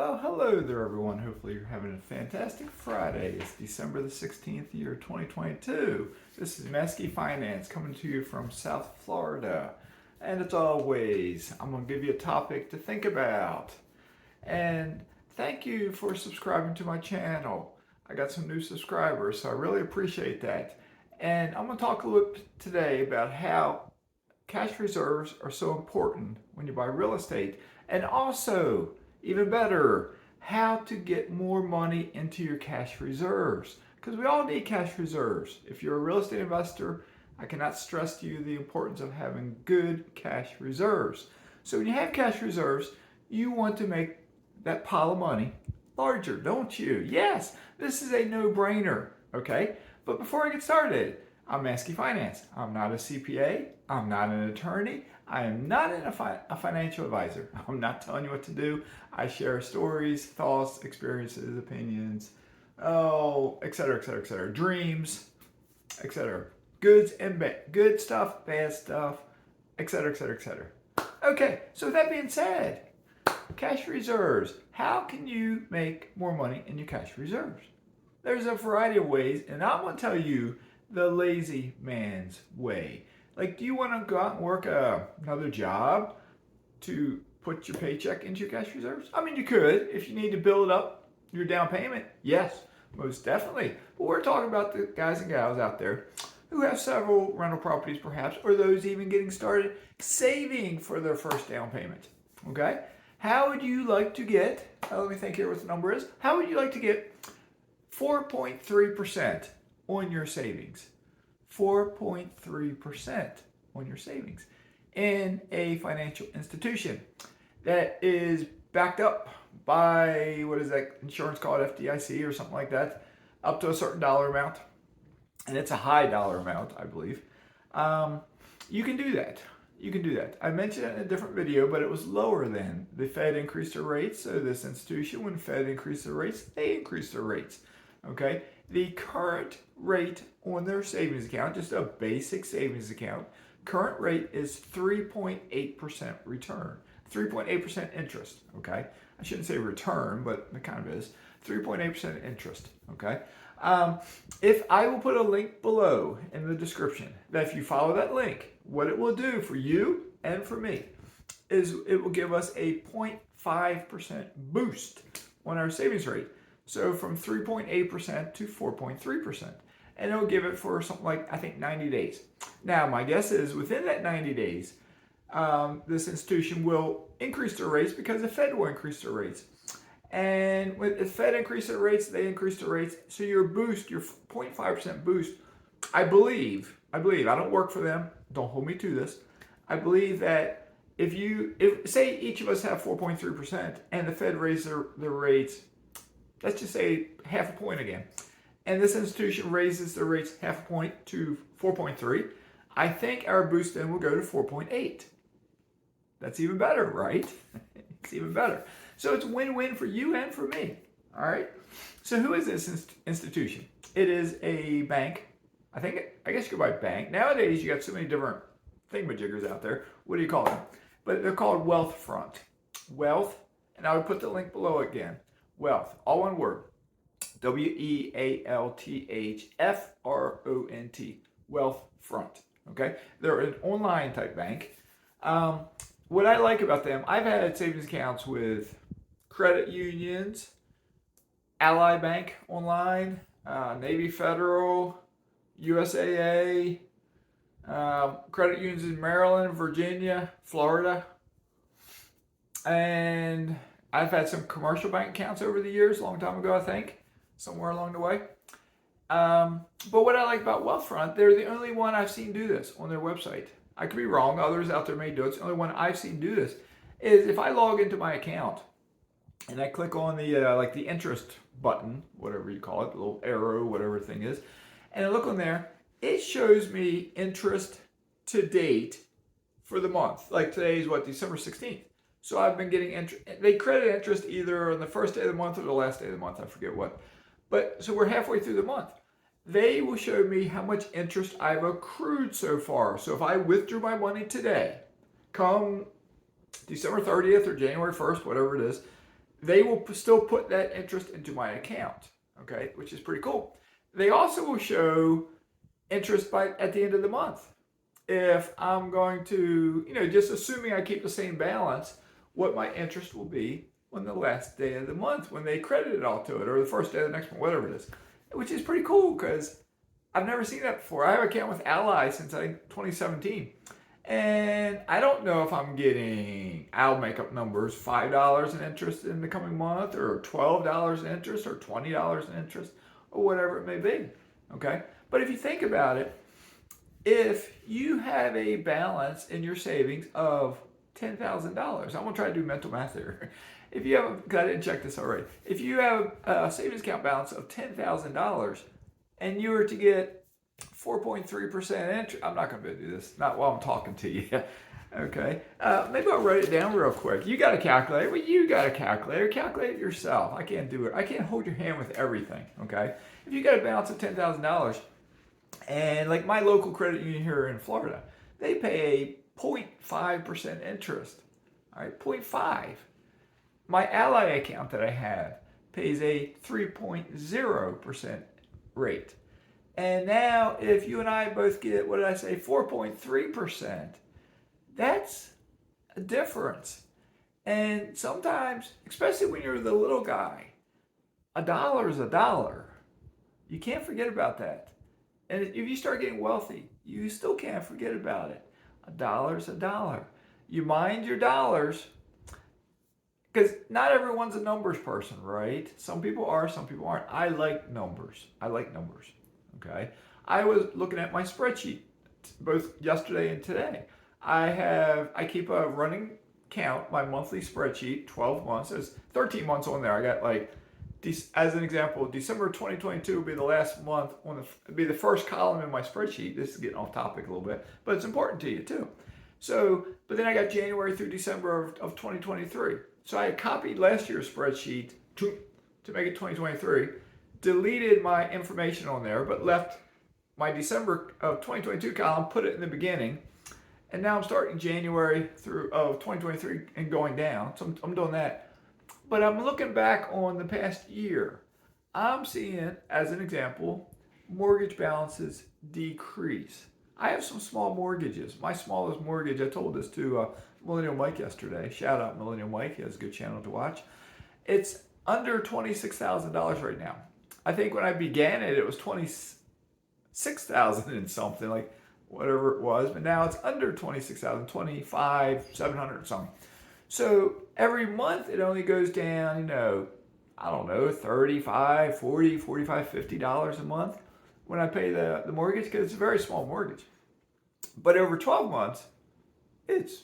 Well, hello there, everyone. Hopefully, you're having a fantastic Friday. It's December the 16th, year 2022. This is Mazske Finance coming to you from South Florida. And as always, I'm going to give you a topic to think about. And thank you for subscribing to my channel. I got some new subscribers, so I really appreciate that. And I'm going to talk a little bit today about how cash reserves are so important when you buy real estate, and also, even better, how to get more money into your cash reserves. Because we all need cash reserves. If you're a real estate investor, I cannot stress to you the importance of having good cash reserves. So when you have cash reserves, you want to make that pile of money larger, don't you? Yes, this is a no-brainer, okay? But before I get started, I'm Mazske Finance. I'm not a CPA. I'm not an attorney. I am not a financial advisor. I'm not telling you what to do. I share stories, thoughts, experiences, opinions, etc., dreams, etc. Goods and bad, good stuff, bad stuff, etc. Okay, so with that being said, cash reserves. How can you make more money in your cash reserves? There's a variety of ways, and I'm going to tell you the lazy man's way. Like, do you want to go out and work another job to put your paycheck into your cash reserves? I mean, you could if you need to build up your down payment. Yes, most definitely. But we're talking about the guys and gals out there who have several rental properties perhaps, or those even getting started saving for their first down payment. Okay? How would you like to get, let me think here what the number is. How would you like to get 4.3% on your savings? 4.3% on your savings in a financial institution that is backed up by, what is that insurance called, FDIC or something like that, up to a certain dollar amount. And it's a high dollar amount, I believe. You can do that. You can do that. I mentioned it in a different video, but it was lower than the Fed increased their rates. So this institution, when Fed increased their rates, they increased their rates. Okay. The current rate on their savings account, just a basic savings account, current rate is 3.8% return, 3.8% interest. Okay. I shouldn't say return, but it kind of is 3.8% interest. Okay. If I will put a link below in the description, that if you follow that link, what it will do for you and for me is it will give us a 0.5% boost on our savings rate. So from 3.8% to 4.3%. And it'll give it for something like, I think, 90 days. Now, my guess is within that 90 days, this institution will increase their rates because the Fed will increase their rates. And with the Fed increase their rates, they increase their rates. So your boost, your 0.5% boost, I believe, I don't work for them, don't hold me to this. I believe that if say each of us have 4.3% and the Fed raises their rates, let's just say half a point again, and this institution raises their rates half a point to 4.3, I think our boost then will go to 4.8. That's even better, right? It's even better. So it's win-win for you and for me. All right. So who is this institution? It is a bank. I guess you could buy bank. Nowadays, you got so many different thingamajiggers out there. What do you call them? But they're called Wealthfront. Wealth, and I would put the link below again. Wealth, all one word. WEALTHFRONT. Wealthfront. Okay. They're an online type bank. What I like about them, I've had savings accounts with credit unions, Ally Bank online, Navy Federal, USAA, credit unions in Maryland, Virginia, Florida. And I've had some commercial bank accounts over the years, a long time ago, I think, somewhere along the way. But what I like about Wealthfront, they're the only one I've seen do this on their website. I could be wrong. Others out there may do it. It's the only one I've seen do this. Is if I log into my account and I click on the like the interest button, whatever you call it, the little arrow, whatever the thing is, and I look on there, it shows me interest to date for the month. Like today is what, December 16th. So I've been getting interest. They credit interest either on the first day of the month or the last day of the month. I forget what. But so we're halfway through the month. They will show me how much interest I've accrued so far. So if I withdrew my money today, come December 30th or January 1st, whatever it is, they will still put that interest into my account, okay, which is pretty cool. They also will show interest at the end of the month. If I'm going to, just assuming I keep the same balance, what my interest will be on the last day of the month when they credit it all to it, or the first day of the next month, whatever it is, which is pretty cool because I've never seen that before. I have an account with Ally since I think 2017. And I don't know if I'm getting, I'll make up numbers, $5 in interest in the coming month, or $12 in interest, or $20 in interest, or whatever it may be. Okay? But if you think about it, if you have a balance in your savings of $10,000, I'm going to try to do mental math here. If you have, because I didn't check this already, if you have a savings account balance of $10,000 and you were to get 4.3% interest, I'm not going to be able to do this, not while I'm talking to you. Okay, maybe I'll write it down real quick. You got a calculator? Well, you got a calculator. Calculate it yourself. I can't do it. I can't hold your hand with everything. Okay, if you got a balance of $10,000, and like my local credit union here in Florida, they pay a 0.5% interest. All right, 0.5. My Ally account that I have pays a 3.0% rate. And now, if you and I both get, 4.3%, that's a difference. And sometimes, especially when you're the little guy, a dollar is a dollar. You can't forget about that. And if you start getting wealthy, you still can't forget about it. A dollar is a dollar. You mind your dollars, because not everyone's a numbers person, right? Some people are, some people aren't. I like numbers. Okay? I was looking at my spreadsheet both yesterday and today. I keep a running count, my monthly spreadsheet, 12 months. There's 13 months on there. I got as an example, December 2022 will be the last month it'll be the first column in my spreadsheet. This is getting off topic a little bit, but it's important to you too. So, but then I got January through December of 2023. So I copied last year's spreadsheet to make it 2023, deleted my information on there, but left my December of 2022 column, put it in the beginning, and now I'm starting January of 2023 and going down. So I'm doing that. But I'm looking back on the past year. I'm seeing, as an example, mortgage balances decrease. I have some small mortgages. My smallest mortgage, I told this to Millennial Mike yesterday. Shout out Millennial Mike. He has a good channel to watch. It's under $26,000 right now. I think when I began it, it was $26,000 and something, like whatever it was. But now it's under $26,000, $25,700 something. So every month it only goes down, I don't know, $35, $40, $45, $50 a month when I pay the mortgage, because it's a very small mortgage. But over 12 months, it's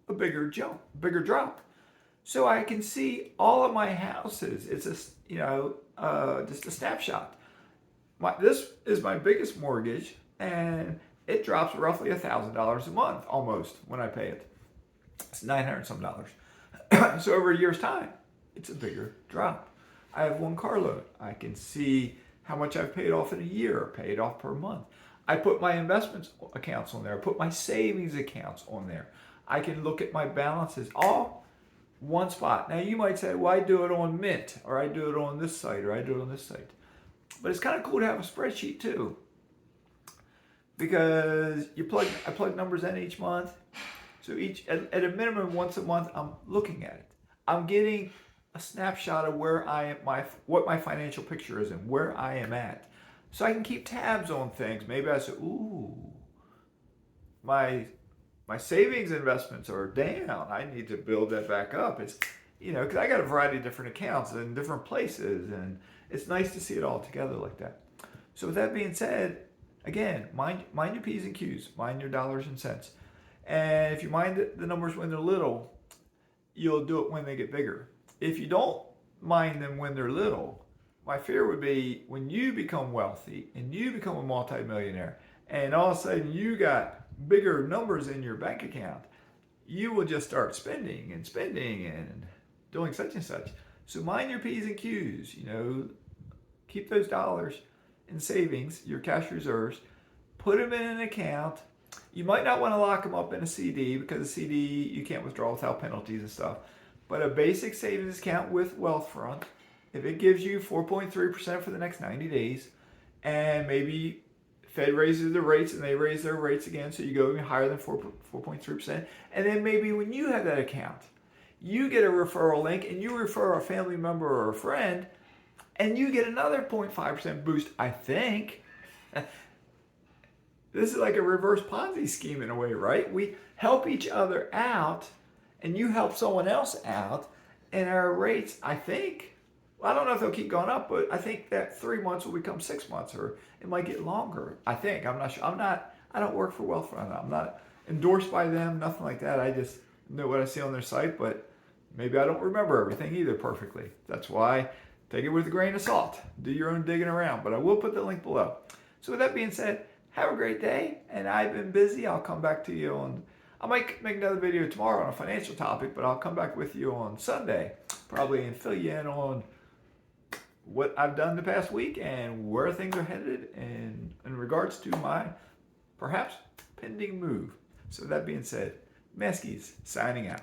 a bigger drop. So I can see all of my houses. It's just a snapshot. This is my biggest mortgage, and it drops roughly $1,000 a month almost when I pay it. It's $900 some dollars. So over a year's time, it's a bigger drop. I have one car loan. I can see how much I've paid off in a year, paid off per month. I put my investments accounts on there. I put my savings accounts on there. I can look at my balances, all one spot. Now you might say, well, I do it on Mint, or I do it on this site, or I do it on this site. But it's kind of cool to have a spreadsheet too, because I plug numbers in each month. So at a minimum once a month, I'm looking at it. I'm getting a snapshot of where I am, what my financial picture is and where I am at. So I can keep tabs on things. Maybe I say, ooh, my savings investments are down. I need to build that back up. It's, because I got a variety of different accounts in different places, and it's nice to see it all together like that. So with that being said, again, mind your P's and Q's, mind your dollars and cents. And if you mind the numbers when they're little, you'll do it when they get bigger. If you don't mind them when they're little, my fear would be when you become wealthy and you become a multimillionaire, and all of a sudden you got bigger numbers in your bank account, you will just start spending and doing such and such. So mind your P's and Q's, keep those dollars in savings, your cash reserves, put them in an account. You might not want to lock them up in a CD, because a CD you can't withdraw without penalties and stuff. But a basic savings account with Wealthfront, if it gives you 4.3% for the next 90 days, and maybe Fed raises the rates and they raise their rates again, so you go even higher than 4.3%, and then maybe when you have that account, you get a referral link and you refer a family member or a friend, and you get another 0.5% boost, I think. This is like a reverse Ponzi scheme in a way, right? We help each other out, and you help someone else out, and our rates, I think, well, I don't know if they'll keep going up, but I think that 3 months will become 6 months, or it might get longer. I think. I'm not sure. I don't work for Wealthfront. I'm not endorsed by them, nothing like that. I just know what I see on their site, but maybe I don't remember everything either perfectly. That's why take it with a grain of salt. Do your own digging around, but I will put the link below. So with that being said, have a great day, and I've been busy. I'll come back to you I might make another video tomorrow on a financial topic, but I'll come back with you on Sunday, probably, and fill you in on what I've done the past week and where things are headed in regards to my perhaps pending move. So with that being said, Mazskes signing out.